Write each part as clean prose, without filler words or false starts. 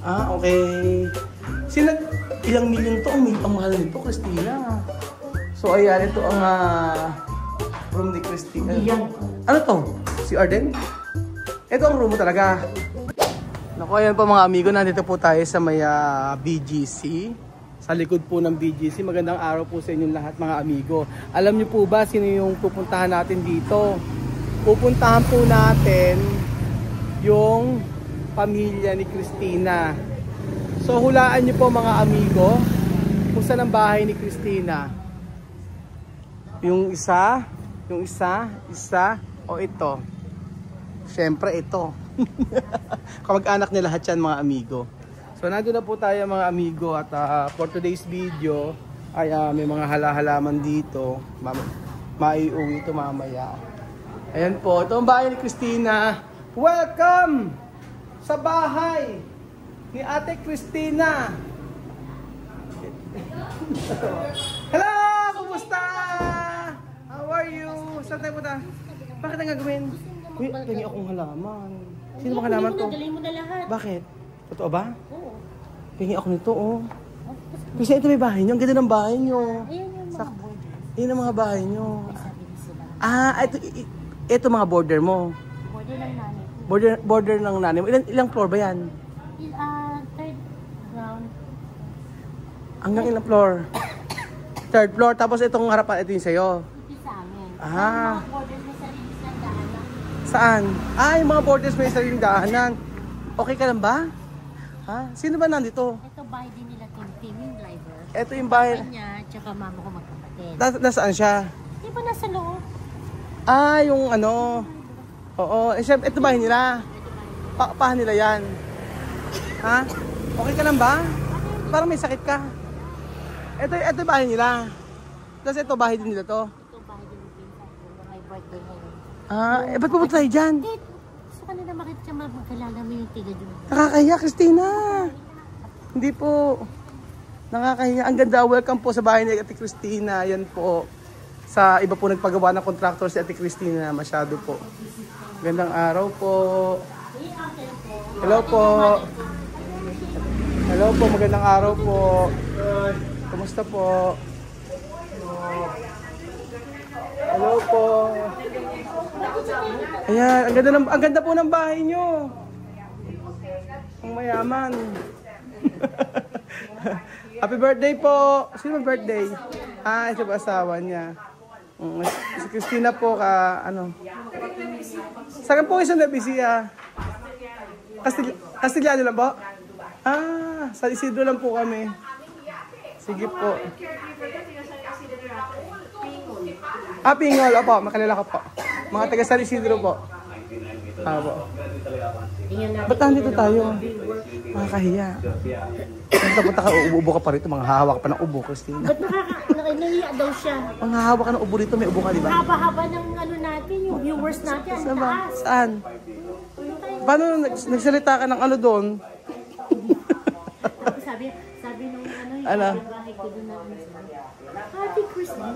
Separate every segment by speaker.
Speaker 1: Ah, okay. Ilang milyon to? Ang mahal nito, Christina. So, ayan, ito ang room ni Christina. Ano to? Si Arden? Ito ang room mo talaga. Naku, ayan po mga amigo. Nandito po tayo sa may BGC. Sa likod po ng BGC. Magandang araw po sa inyong lahat mga amigo. Alam niyo po ba sino yung pupuntahan natin dito? Pupuntahan po natin yung pamilya ni Christina. So hulaan niyo po mga amigo kung saan ang bahay ni Christina. Yung isa o ito. Siyempre ito. Kamag-anak niya lahat yan mga amigo. So nandun na po tayo mga amigo at for today's video ay may mga halaman dito. Maiuwi ito mamaya. Ayan po, ito ang bahay ni Christina. Welcome sa bahay ni Ate Christina. Hello! Kumusta? How are you? Saan tayo punta? Bakit ang gagawin? Uy, ganyan akong halaman. Sino bang halaman to?
Speaker 2: Dalhin mo na lahat.
Speaker 1: Bakit? Totoo ba?
Speaker 2: Oo.
Speaker 1: Pingi ako nito, oh. Kasi ito may bahay nyo. Ang ganda ng bahay nyo.
Speaker 2: Ayan yung mga border.
Speaker 1: Yun ang mga bahay nyo.
Speaker 2: Sabi ni sila.
Speaker 1: Ah, ito mga border mo.
Speaker 2: Border ng nanay.
Speaker 1: Border ng nanay mo. Ilang floor ba yan?
Speaker 2: Third ground.
Speaker 1: Hanggang ilang floor? Third floor. Tapos itong harapan, ito yung sa'yo.
Speaker 2: Ito sa amin.
Speaker 1: Ah.
Speaker 2: Mga borders may sarili silang daanan.
Speaker 1: Saan? Ah, yung mga borders may sariling daanan. Okay ka lang ba? Ha? Sino ba nandito?
Speaker 2: Ito bahay din nila Tim, yung driver.
Speaker 1: Ito yung bahay.
Speaker 2: Kanya, tsaka mama ko magkapatid.
Speaker 1: Nasaan siya?
Speaker 2: Di ba nasa loob?
Speaker 1: Ah, yung ano. Oo. Ito bahay nila. Pahan nila yan. Ha? Okay ka lang ba? Parang may sakit ka. Ito bahay nila. Tapos ito bahay din nila to.
Speaker 2: Ito bahay din nila Tim, may birthday ngayon.
Speaker 1: Ah, ba't pumunta tayo dyan?
Speaker 2: Gusto ka na makita siya magkalala mo yung tiga dun.
Speaker 1: Nakakahiya, Christina. Hindi po. Nakakahiya. Ang ganda. Welcome po sa bahay ni Ate Christina. Yan po. Sa iba po nagpagawa ng contractor si Ate Christina. Masyado po. Gandang araw po. Hello po. Hello po. Magandang araw po. Kumusta po? Hello po. Ayan. Ang ganda po ng bahay nyo. Ang mayaman. Happy birthday po. Sino ang birthday? Ah, ito ba asawa niya? Si Christina po ano. Saan po isang nabisi Castellano lang po? Ah, sa Isidro lang po kami. Sige po. Ah, Pingol. Opo, makalala ko po. Mga taga San Isidro po. Po. Ba't nandito tayo? Makakahiya. Punta ka, uubo ka pa rito. Mga hahawak pa ng ubo, Christina.
Speaker 2: Ba't nahiya daw siya?
Speaker 1: Mga hahawak ka ng ubo rito, may ubo ka, di ba?
Speaker 2: Haba-haba ng ano natin, yung viewers natin. Ang taas.
Speaker 1: Saan? Paano nagsalita ka ng ano doon?
Speaker 2: sabi nung ano,
Speaker 1: Ano?
Speaker 2: yung bahay ko doon na Ate Christina,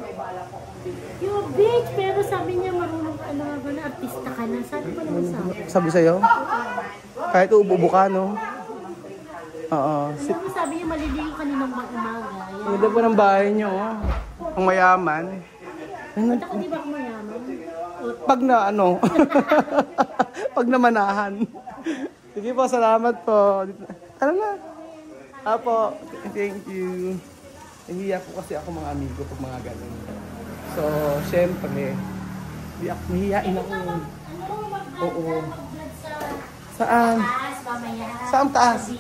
Speaker 2: you're big, pero sabi niya marunong ka na artista ka na. Sabi ko naman sa akin.
Speaker 1: Sabi sa'yo? Kahit uubo ka, no? Oo.
Speaker 2: Sabi niya maliligo kaninang umaga.
Speaker 1: Ang ganda po ng bahay niyo, oh. Ang mayaman.
Speaker 2: Punta ka di ba kung mayaman?
Speaker 1: Pag na ano, pag namanahan. Sige po, salamat po. Tara na. Apo, thank you. Nahiya po kasi ako mga amigo pag mga ganun. So, syempre, nahiyain ako. Oo. Saan? Saan taas?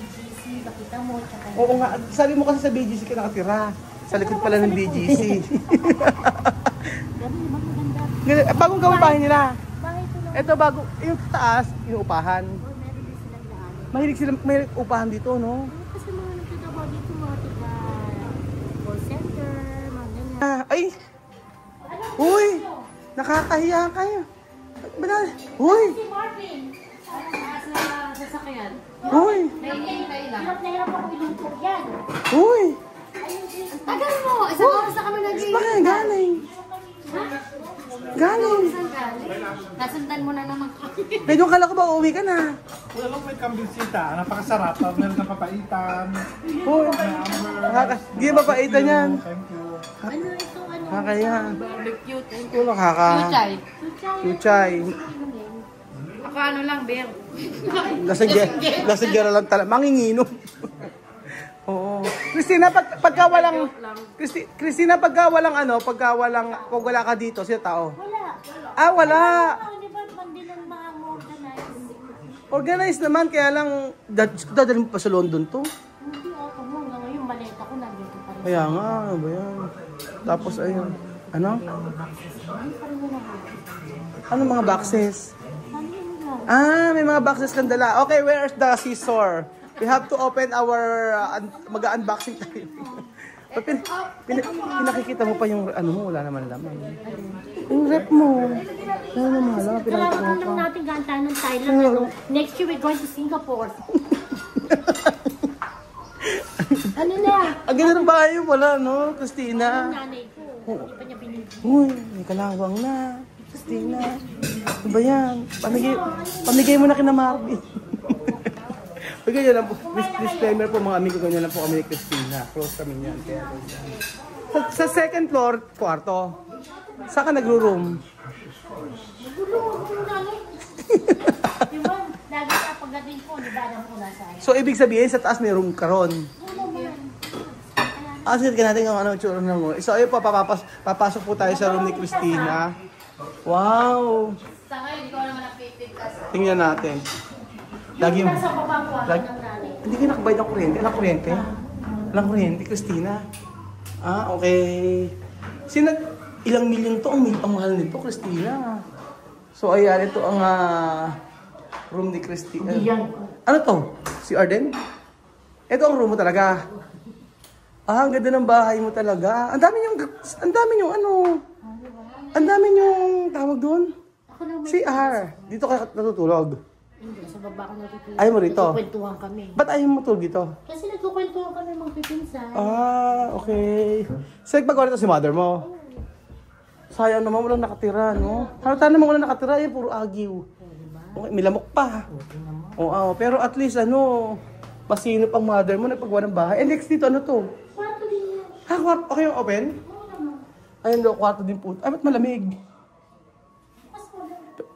Speaker 1: Oo nga, sabi mo kasi sa BGC ka nakatira. Sa likod pala ng BGC. Bagong gawin bahay nila. Ito bago, yung taas, yung upahan. Mahilig upahan dito, no?
Speaker 2: Kasi mga nagtatawa dito, mga tiga call center, mga ganyan.
Speaker 1: Ay! Uy! Nakakahiya kayo. Uy!
Speaker 2: Si Marvin! Sa sasakyan.
Speaker 1: Uy!
Speaker 2: Hirap na hirap ako iluto yan.
Speaker 1: Uy!
Speaker 2: Tagal mo! Isang oras na kami nag-iingat.
Speaker 1: Bakit galing?
Speaker 2: Ha?
Speaker 1: Galing!
Speaker 2: Saan galing? Nasundan mo na naman kami.
Speaker 1: Medyo kala ko ba uuwi ka na?
Speaker 3: Wala lang may kambisita. Napakasarap. Meron kang papaitan.
Speaker 1: Oo. Hindi mapaitan yan.
Speaker 3: Thank you.
Speaker 2: Ano ito? Ano?
Speaker 1: Kakaya.
Speaker 2: Barbecue.
Speaker 1: Ito nakaka.
Speaker 2: Luchay.
Speaker 1: Luchay.
Speaker 2: Ako ano lang, Bear.
Speaker 1: Lasinggera lang talaga. Manginginom. Oo. Christina, pagka walang Christina, pagka walang pag wala ka dito, sino tao?
Speaker 2: Wala.
Speaker 1: Ah, wala.
Speaker 2: Di ba, hindi lang ma-organize.
Speaker 1: Organized naman, kaya lang dadalhin mo pa sa London to.
Speaker 2: Hindi ako mo. Ngayon, maleta ko nandito pa rin.
Speaker 1: Kaya nga, ano ba yan? Tapos ayun. Ano? Ano mga boxes? Ah, may mga boxes kang dala. Okay, where's the scissor? We have to open our mag-unboxing tayo. Pinakikita mo pa yung mo, wala naman laman. Yung rep mo. Wala naman laman, pinakikita mo pa.
Speaker 2: Kailangan natin ganta ng Thailand. Next year, we're going to Singapore. Ano na?
Speaker 1: Ang ganda ng bahay mo pala, no, Christina?
Speaker 2: Yung nanay ko. Hindi pa niya binibigyan.
Speaker 1: Uy, may kalawang na. Christina. Ano ba yan? Pamigay mo na kina Marvin. Ganyan lang po. Disclaimer po mga amigo, ganyan lang po kami ni Christina. Close kami niyan. Kaya sa second floor, kwarto. Saan ka nagro-room?
Speaker 2: Di ba? Lagi sa pagdating ko, di ba alam ko nasa.
Speaker 1: So, ibig sabihin, sa taas may room ka ron. Sige ka natin ang tsura ng mo. So, ayun po, papasok po tayo sa room ni Christina. Wow!
Speaker 2: Sa ngayon, hindi ko naman napipitas.
Speaker 1: Tingnan natin. Lagi mo.
Speaker 2: Nasa baba ko ng nanay.
Speaker 1: Hindi ka nakabayad ng kuryente. Walang kuryente? Walang kuryente, Christina. Ah, okay. Ilang milyon to ang mahal nito, Christina. So, ayan, ito ang room ni Christina. Ano to? Si Arden? Ito ang room mo talaga. Ah, ang ganda ng bahay mo talaga. Ang dami yung tawag doon. CR. Dito ka natutulog.
Speaker 2: Hindi, sa baba ko natutulog.
Speaker 1: Ayaw mo rito?
Speaker 2: Nagkukwentuhan kami.
Speaker 1: Ba't ayaw mo matulog dito?
Speaker 2: Kasi nagkukwentuhan kami mga pipinsan.
Speaker 1: Ah, okay. So, nagpagawa nito si mother mo? Sayang naman, walang nakatira, no? Halata naman walang nakatira, yan, puro agiw. Okay, may lamok pa. Oo, pero at least, masinop ang mother mo, nagpagawa ng bahay. And next dito, ano to?
Speaker 2: Kwarto din yan.
Speaker 1: Ha, kwarto? Okay yung open? Ayun daw, kwarto din po. Ay, ba't malamig?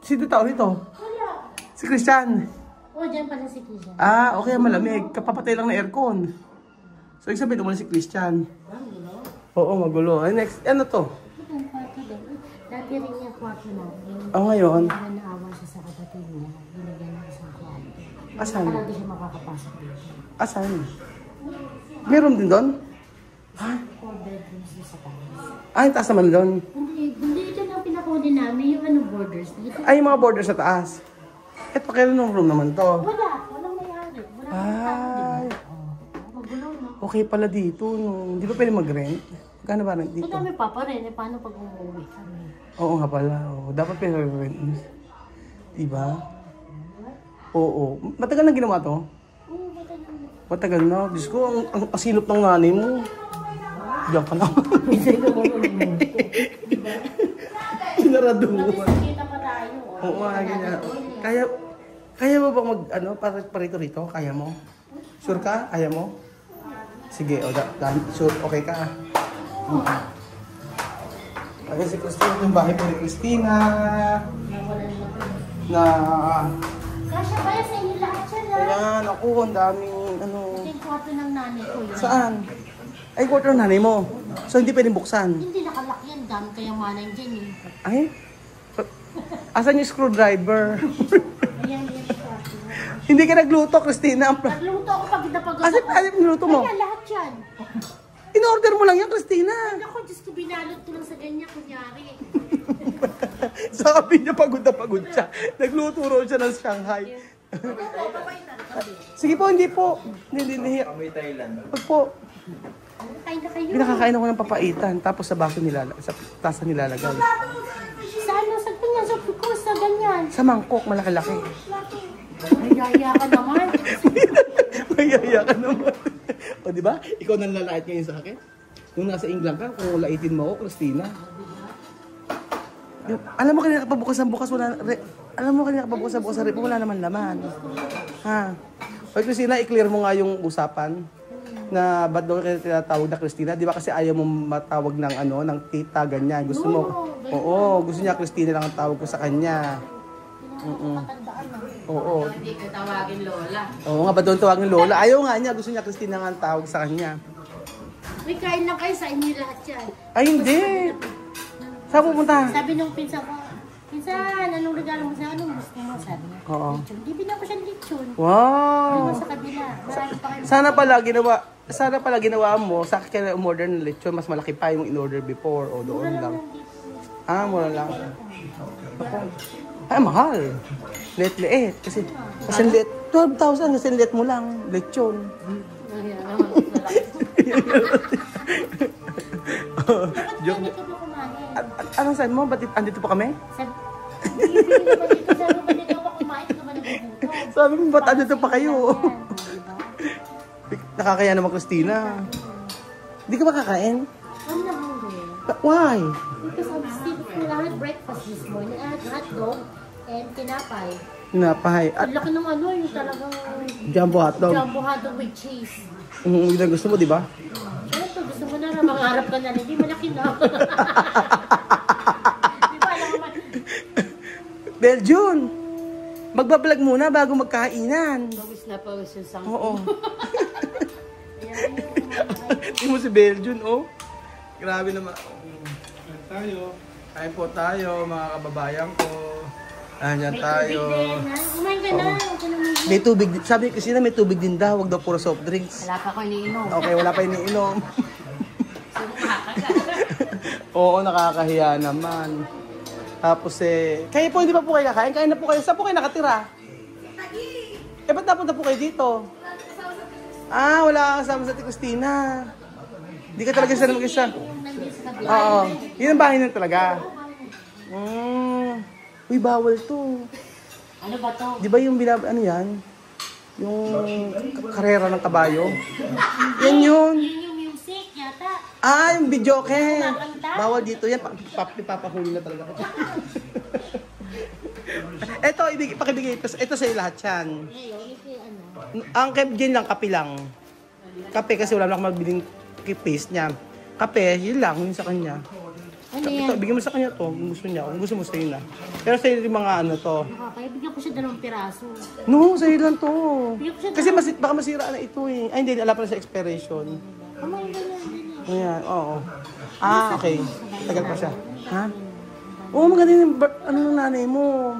Speaker 1: Sino tao dito?
Speaker 2: Wala.
Speaker 1: Si Christian.
Speaker 2: Dyan pala si Christian.
Speaker 1: Ah, okay, malamig. Kapapatay lang na aircon. So, ibig sabihin, muna si Christian. Oo, magulo. Ay, next, ano to?
Speaker 2: Ito ang kwarto din. Dati rin niya kwarto natin.
Speaker 1: Ngayon?
Speaker 2: Kaya naawa siya sa kapatid niya. Binigyan niya sa kwarto.
Speaker 1: Asan?
Speaker 2: Parang di siya makakapasok dito.
Speaker 1: Asan? Meron din doon?
Speaker 2: 4 bedrooms siya sa taas.
Speaker 1: Ah, yung taas naman doon.
Speaker 2: Hindi ito na pinakunin namin yung borders. Dito.
Speaker 1: Ay, yung mga border sa taas. Eto, kailan ng room naman to?
Speaker 2: Walang may-ari.
Speaker 1: Ay,
Speaker 2: Magulo na.
Speaker 1: okay pala dito, no? Hindi ba pwede mag-rent? Gano'n ba rent dito?
Speaker 2: Ito kami papa rin. Paano pag umuwi kami?
Speaker 1: Oo nga pala. Oo. Dapat pwede mag-rent. Diba? Oo. Matagal na ginawa to?
Speaker 2: Oo, matagal na.
Speaker 1: Matagal na. Diyos ko, ang sinop ng nanay mo. Diyan ka na. Sinarado mo.
Speaker 2: Kita pa tayo.
Speaker 1: Oo nga, ganyan. Kaya mo bang parito rito? Kaya mo? Sure ka? Kaya mo? Sige, sure, okay ka. Okay, si Christina, yung bahay po ni Christina.
Speaker 2: Kasya ba yan sa inyo lahat yan ha?
Speaker 1: Ayan, ako, ang daming
Speaker 2: Ito yung kwarto ng nanay ko yun.
Speaker 1: Saan? Ay, quarter ng nanay mo. So, hindi pwedeng buksan.
Speaker 2: Hindi nakalak yan. Dami kayang manay dyan eh.
Speaker 1: Ay? Asan yung screwdriver?
Speaker 2: Ayan yung kwarto.
Speaker 1: Hindi ka nagluto, Christina.
Speaker 2: Nagluto ako pag napagawa
Speaker 1: Asan niluto mo?
Speaker 2: Kaya lahat yan.
Speaker 1: In-order mo lang yan, Christina.
Speaker 2: Ako, just to binalot ko lang sa ganyan, kunyari.
Speaker 1: Sabi niya, pagod na pagod siya. Nagluto rin siya ng Shanghai. Sige po, hindi po. Hindi.
Speaker 3: Kami Thailand.
Speaker 1: Wag po.
Speaker 2: Kain na kayo.
Speaker 1: Pinakakain ako ng papaitan. Tapos sa baso sa tasa nilalagay.
Speaker 2: Sa ano, sa ganyan, sa pukos, sa ganyan.
Speaker 1: Sa mangkok, malaki-laki.
Speaker 2: Nagaya ka naman.
Speaker 1: Mayaya ka naman. O, di ba? Ikaw nang lalait ngayon sa akin. Nung nasa England ka, kung laitin mo ako, Christina. Alam mo kanina kapabukas ang bukas, wala, alam mo kanina kapabukas ang bukas sa rep, wala naman laman. Ha? Oy, Christina, i-clear mo nga yung usapan na ba't daw kayo tinatawag na Christina? Di ba kasi ayaw mo matawag ng ano, ng tita, ganyan. Gusto mo, oo, gusto niya Christina lang ang tawag ko sa kanya. Oo.
Speaker 2: Hindi ko tawagin Lola.
Speaker 1: Oo nga, ba't doon tawagin Lola? Ayaw nga niya, gusto niya Christina nga ang tawag sa kanya.
Speaker 2: May kain lang kayo sa inyo lahat yan.
Speaker 1: Ay, hindi. Saan pupunta?
Speaker 2: Sabi nung pinsan ko, pinsan, anong regalo mo sa anong gusto mo? Sabi niya,
Speaker 1: Oo.
Speaker 2: lechon. Di bilang ko siyang lechon.
Speaker 1: Wow!
Speaker 2: Doon sa kabila. Marami pa kayo.
Speaker 1: Sana pala ginawa mo, sa akin ka umorder ng lechon, mas malaki pa yung in-order before o doon lang. Ah, mura lang. Ay, mahal. Liit. Kasi liit. 12,000 kasi liit mo lang. Lechon.
Speaker 2: Joke mo.
Speaker 1: Anong saan mo? Ba't andito pa kami? Sabi mo, ba't andito pa kayo? Nakakaya naman, Christina. Hindi ka makakain?
Speaker 2: I'm not hungry.
Speaker 1: Why?
Speaker 2: Because I'm still full. I had breakfast this morning. I had hotdog and tinapay.
Speaker 1: Napay.
Speaker 2: Ang laki ng ano, yung talagang
Speaker 1: Jumbo hotdog.
Speaker 2: jumbo hotdog with cheese.
Speaker 1: Yun ang gusto mo, di ba?
Speaker 2: Ito, gusto mo na mangarap ka na. Hindi malaki na. Di ba, alam naman.
Speaker 1: Belgian! Magbablog muna bago magkainan.
Speaker 2: Pawis na pawis yung sang.
Speaker 1: Oo. Hindi mo si Belgian, oh. Grabe naman.
Speaker 3: Kain tayo.
Speaker 1: Kain po tayo, mga kababayan ko. Andyan tayo.
Speaker 2: Kumain ka na. Huwag ka na umiinom.
Speaker 1: May tubig, sabi kasi na may tubig din daw, wag daw puro soft drinks.
Speaker 2: Wala pa ko iniinom.
Speaker 1: Okay, wala pa iniinom.
Speaker 2: So, makakaga.
Speaker 1: Oo, nakakahiya naman. Tapos kayo po hindi pa po kayo kakain? Kain na po kayo. Saan po kayo nakatira? Ba't napunta po kayo dito? Ah, wala kang kasama sa Ate Christina. Hindi ka talaga sana mag-isa. Oo, yun ang bahay na talaga. Uy, bawal to.
Speaker 2: Ano ba to?
Speaker 1: Di ba yung ano yan? Yung karera ng kabayo? Yan yun.
Speaker 2: Yun yung music yata.
Speaker 1: Ah, yung video ke.
Speaker 2: Kumakanta?
Speaker 1: Bawal dito yan. Papahuli na talaga. Ito, pakibigay. Ito sa'yo lahat yan.
Speaker 2: Ngayon, ito yung ano.
Speaker 1: Ang Jen lang, kape lang. Kape kasi wala na akong mabiling paste niya. Kape, yun lang, yun sa kanya.
Speaker 2: Ano yan?
Speaker 1: Ito, bigyan mo sa kanya to, kung gusto niya. Kung gusto mo sa'yo na. Pero sa'yo yung mga ano to.
Speaker 2: Kaya bigyan ko siya 2 piraso.
Speaker 1: No, sa'yo lang to.
Speaker 2: Bigyan ko siya
Speaker 1: Kasi baka masira na ito eh. Ay, hindi, alam pa na sa expiration.
Speaker 2: Kumain ka na.
Speaker 1: Ayan, oo. Ah, okay. Tagal pa siya. Ha? Oo, maganda yung ano ng nanay mo.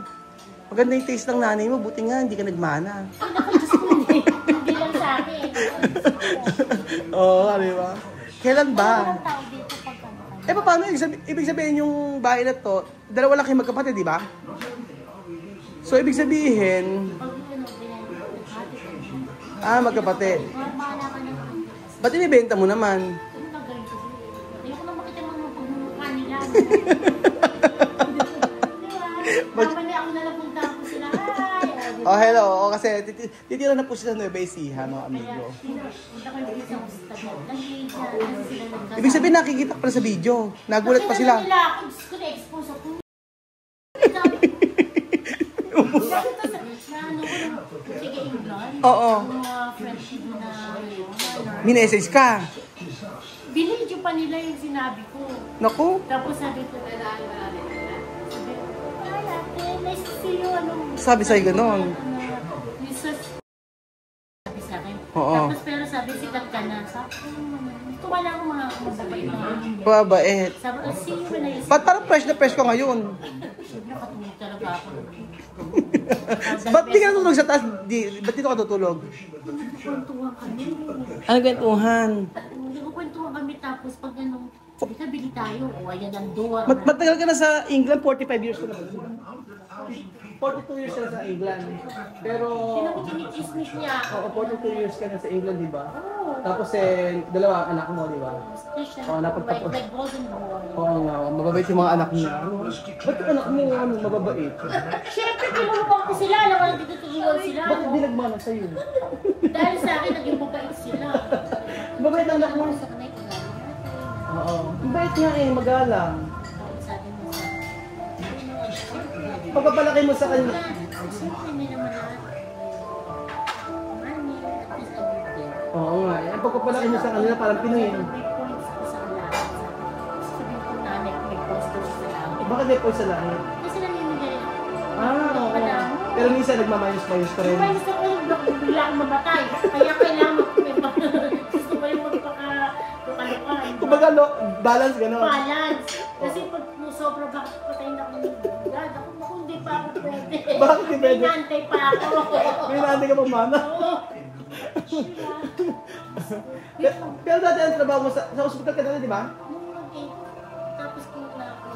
Speaker 1: Maganda yung taste ng nanay mo. Buti nga, hindi ka nagmana.
Speaker 2: Ay, naku, Diyos ko hindi. Hindi lang sa akin.
Speaker 1: Oo, di ba? Kailan ba?
Speaker 2: Walang tao dito pag ano.
Speaker 1: Paano? Ibig sabihin yung bahay na to, dalawa lang kayo magkapatid, di ba? So, ibig sabihin,
Speaker 2: Pag ano, binahati ko.
Speaker 1: magkapatid.
Speaker 2: Bahala ka na.
Speaker 1: Ba't inibenta mo naman?
Speaker 2: Ano na gawin ko? Ayoko na makita yung mga pagmumukha nila. Mamaya ako nalapunta ko sila. Hi!
Speaker 1: Oh, hello. Oh, kasi titira na po sila sa Nueva Ecija, mga amigo.
Speaker 2: Punta ko yung isang hospital. Nag-iig na. Kasi sila nagkasama.
Speaker 1: Ibig sabihin, nakikita pala sa video. Nagulat pa sila.
Speaker 2: Kasi nila ako. Diyos ko na-expose ako. Sige, England.
Speaker 1: Oo.
Speaker 2: Mga friendship na
Speaker 1: Minessage ka.
Speaker 2: binidyo pa nila yung sinabi ko.
Speaker 1: Naku.
Speaker 2: Tapos sabi ko, hi ate, nice to see you.
Speaker 1: Sabi sa'yo ganon.
Speaker 2: Sabi sa akin.
Speaker 1: Oo.
Speaker 2: Tapos pero sabi, sikat ka na. Sabi ko, tuwa lang ako mga mababait na.
Speaker 1: Babait.
Speaker 2: Sabi ko, see you when I see
Speaker 1: Ba't parang fresh na fresh ka ngayon?
Speaker 2: you. Nakatulog talaga ako.
Speaker 1: Ba't di ka natutulog sa taas? Ba't dito ka tutulog?
Speaker 2: Kwentuhan kami.
Speaker 1: Ano kwentuhan?
Speaker 2: Nagkukwentuhan kami tapos pag anong, sabi ka, bili tayo. O ayan ang duwa.
Speaker 1: Matagal ka na sa England? 45 years ka na ba? 42 years ka na sa England. Pero...
Speaker 2: Kinikismis niya ako.
Speaker 1: Oo, 42 years ka na sa England, di ba?
Speaker 2: Oo.
Speaker 1: Tapos dalawa anak mo, di ba?
Speaker 2: Christian.
Speaker 1: Oo, napagtapos.
Speaker 2: My golden boy.
Speaker 1: Oo nga, mababait yung mga anak niya. Ba't yung anak mo mababait?
Speaker 2: Siyempre, tinulungan ko sila. Alam ko, nagtutulungan sila.
Speaker 1: Bakit di nagmana sa'yo?
Speaker 2: Dahil sa akin, naging mabait sila.
Speaker 1: Mabait ang anak mo.
Speaker 2: Sa kanay ko lang.
Speaker 1: Oo. Mabait nga eh, magalang.
Speaker 2: Sabi mo sa
Speaker 1: pagpapalaki mo sa kanya.
Speaker 2: Siyempre, hindi naman lahat. Money, at least a good day.
Speaker 1: Oo nga, ang pagpapalaki mo sa kanila parang Pinoy.
Speaker 2: May points ko sa lahat. Sabihin ko nanay ko may points ko sa lahat.
Speaker 1: Bakit may points sa langit?
Speaker 2: Kasi namimigay.
Speaker 1: Oo. Pero minsan nagmamayos-mayos ka rin.
Speaker 2: May gusto ko yung bigla akong mamatay. Kaya kailangan gusto ko yung magpakalukan.
Speaker 1: Kumbaga, balance gano'n.
Speaker 2: Balance. Kasi pag sobra bakit patay na akong dad, ako hindi pa ako pwede.
Speaker 1: Bakit hindi pwede?
Speaker 2: Pinantay pa ako.
Speaker 1: May natin ka pa, mama.
Speaker 2: Oo.
Speaker 1: Pero dati ang trabaho mo sa hospital ka dati, di ba?
Speaker 2: Nung mag-8, tapos kung na ako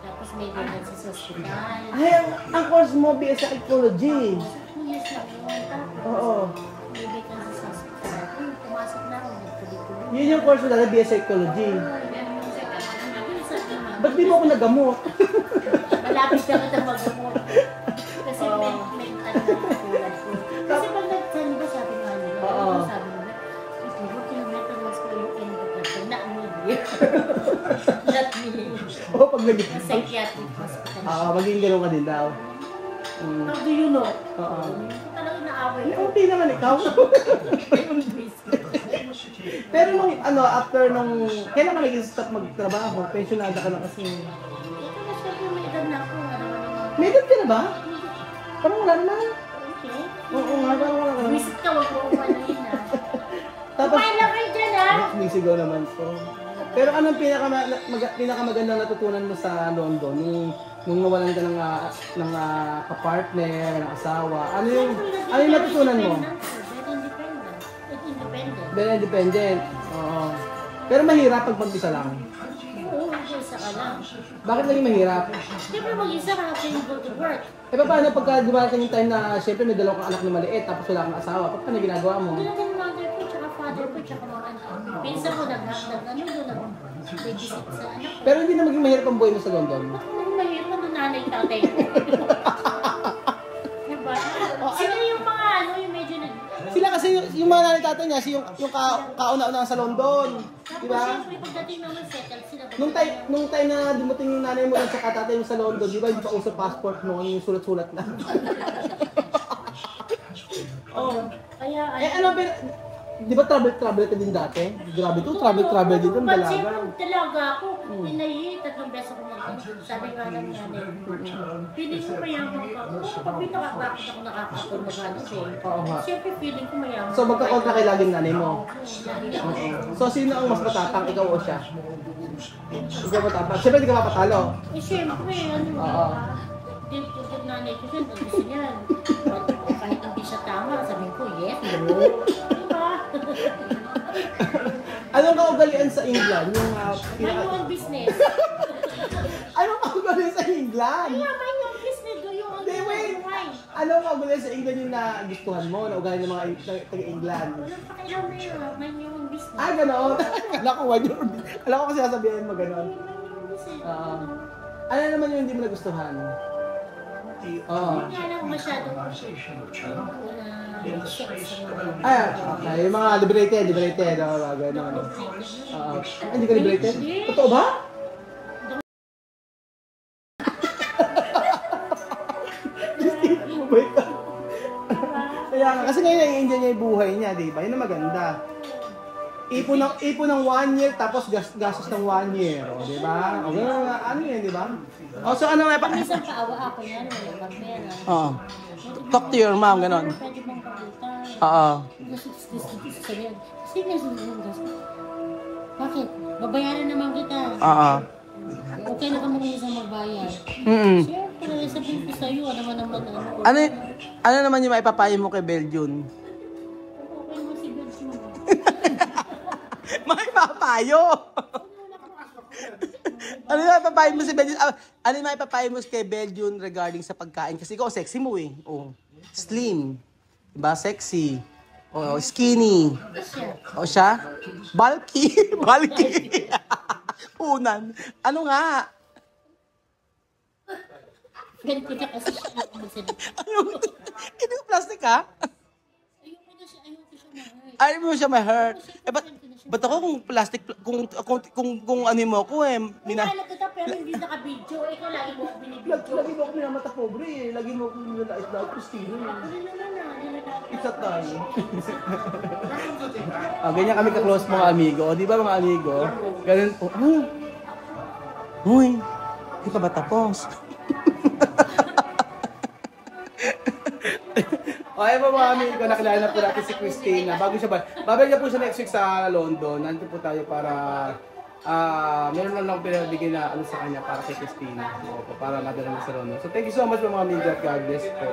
Speaker 2: tapos may ganyan sa hospital.
Speaker 1: Ay, ang course mo, BS Psychology.
Speaker 2: 2 years lang yun. Tapos,
Speaker 1: Oo.
Speaker 2: may ganyan sa hospital. Pumasok na ako, nagtuloy-tuloy.
Speaker 1: Yun yung course mo dati, BS Psychology. Ba't di mo ako nagamot?
Speaker 2: Malapit ka na mag-gamot. Kasi mental na tulad ko. Kasi pag nag-send ba, sabi nga nila, sabi nila, siguro kilometer mas ko yung end of the not me. Not me.
Speaker 1: Oo, pag naging...
Speaker 2: Psychiatric hospital.
Speaker 1: maging gano'n ka din daw.
Speaker 2: How do you know?
Speaker 1: Oo.
Speaker 2: Talagang naaway ko.
Speaker 1: Hindi naman ikaw. Pero nung, after nung... Kailan ka naging stop magtrabaho? Pensionada ka na kasi.
Speaker 2: Ito na syempre may edad na ako.
Speaker 1: May edad ka na ba? Parang wala naman.
Speaker 2: Okay.
Speaker 1: Oo nga, parang wala naman.
Speaker 2: Visit ka, wag mo kumano yun ha.
Speaker 1: Tapos,
Speaker 2: Kumain lang kayo dyan ha.
Speaker 1: may sigaw naman po. Pero anong pinakamagandang natutunan mo sa London? Nung nawalan ka ng kapartner, ng asawa. Ano yung natutunan mo?
Speaker 2: Very independent.
Speaker 1: Very independent. Oo. Pero mahirap pag mag-isa lang.
Speaker 2: Oo, mag-isa ka lang.
Speaker 1: Bakit naging mahirap?
Speaker 2: Siyempre mag-isa ka after you go to work.
Speaker 1: Eh paano pagka dumating yung time na siyempre may dalawang kang anak na maliit tapos wala kang asawa? Paano ginagawa mo?
Speaker 2: Hindi lang yung mother ko, tsaka father ko, tsaka mga anak. Pinsan ko nag-babysit sa anak ko.
Speaker 1: Pero hindi na maging mahirap ang buhay mo sa London.
Speaker 2: Bakit naman mahirap ang nanay tatay ko? Diba? Sila yung mga yung medyo nag...
Speaker 1: Sila kasi yung mga nanay tatay niya, yung kauna-una sa London.
Speaker 2: Tapos
Speaker 1: Diba?
Speaker 2: siyempre pagdating naman settled sila.
Speaker 1: Nung time na dumating yung nanay mo at saka tatay mo sa London, di ba hindi pa uso passport mo, yung sulat-sulat na. Oh.
Speaker 2: Kaya
Speaker 1: Di ba travel ka din dati? Grabe to, travel din ng dalaga.
Speaker 2: Siyempre talaga ako, pinayi, 3 beses ako sabi nga ng nanay. Feeling ko mayaman ka. Pag pinakabakit ako nakakatulog
Speaker 1: Oo nga.
Speaker 2: siyempre feeling ko mayaman.
Speaker 1: So magkakontra kay laging nanay mo?
Speaker 2: Lagi.
Speaker 1: So sino ang mas matapang, ikaw o siya? Ikaw matapang. Siyempre hindi ka mapatalo.
Speaker 2: Siyempre,
Speaker 1: Oo.
Speaker 2: Din nanay ko siya, gusto niyan. Kahit hindi siya tama, sabihin ko, yes, no. Diba?
Speaker 1: Anong kaugalian sa England?
Speaker 2: Mind your own business.
Speaker 1: Anong kaugalian sa England?
Speaker 2: Kaya mind your own business, do you want to
Speaker 1: Wait.
Speaker 2: why?
Speaker 1: Anong kaugalian sa England yung nagustuhan mo, na ugali ng mga taga-England?
Speaker 2: Walang pakialam na yun, mind your own business.
Speaker 1: Gano'n. Alam ko kasi sasabihin mo gano'n.
Speaker 2: Mind your own business.
Speaker 1: Ano naman yung hindi mo nagustuhan? Oo.
Speaker 2: Hindi nga lang masyadong
Speaker 1: Yung mga liberated, gano'n. Hindi ka liberated? Totoo ba? Mabait ka. Kaya nga, kasi ngayon nai-enjoy niya yung buhay niya, di ba? Yun ang maganda. Ipon ng 1 year, tapos gastos ng 1 year. O, di ba? O, gano'n nga, ano yun, di ba? O, so ano nga pa?
Speaker 2: Minsan paawa ako yan, wala bang pera.
Speaker 1: Oo. Talk to your mom, gano'n.
Speaker 2: Pwede bang pagutang?
Speaker 1: Oo.
Speaker 2: Sige, bakit? Babayaran naman kita.
Speaker 1: Oo.
Speaker 2: Okay na kami isang magbayad. Siyempre, sabihin ko sa'yo, ano naman.
Speaker 1: Ano naman yung maipapayo mo kay Belgium?
Speaker 2: Okay naman si Belgium.
Speaker 1: Maipapayo! Ano yung maipapayo mo si Belgium? Ano yung maipapayo mo kay Belgium regarding sa pagkain? Kasi ikaw sexy mo eh. Oh. Slim. Diba? Sexy. Oh, skinny. O siya? Bulky. Bulky. Unan. Ano nga?
Speaker 2: Ganito na kasi siya magsalita.
Speaker 1: Ano? Ito yung plastic ha?
Speaker 2: Ayoko na siya mahal.
Speaker 1: Ay, mo siya ma-hurt. Eh, ba't ako kung plastic, kung ano mo ako eh,
Speaker 2: Pinaalag kita pero hindi naka-video. Ikaw lagi mo ako binibidyo.
Speaker 1: Lagi mo ako minamata pobre eh. Lagi mo ako minalait-lait Christina eh.
Speaker 2: Ako rin naman na.
Speaker 1: Isa tayo. Ganyan kami ka-close mga amigo. O, di ba mga amigo? Ganun po. Uy, di pa ba tapos? Okay po mga amigo, nakilala na po natin si Christina. Bago siya babalik na po siya next week sa London. Nandito po tayo para meron lang pinabigay na ano sa kanya para kay Christina. Para madala na sa London. So thank you so much mga amigo at God bless po.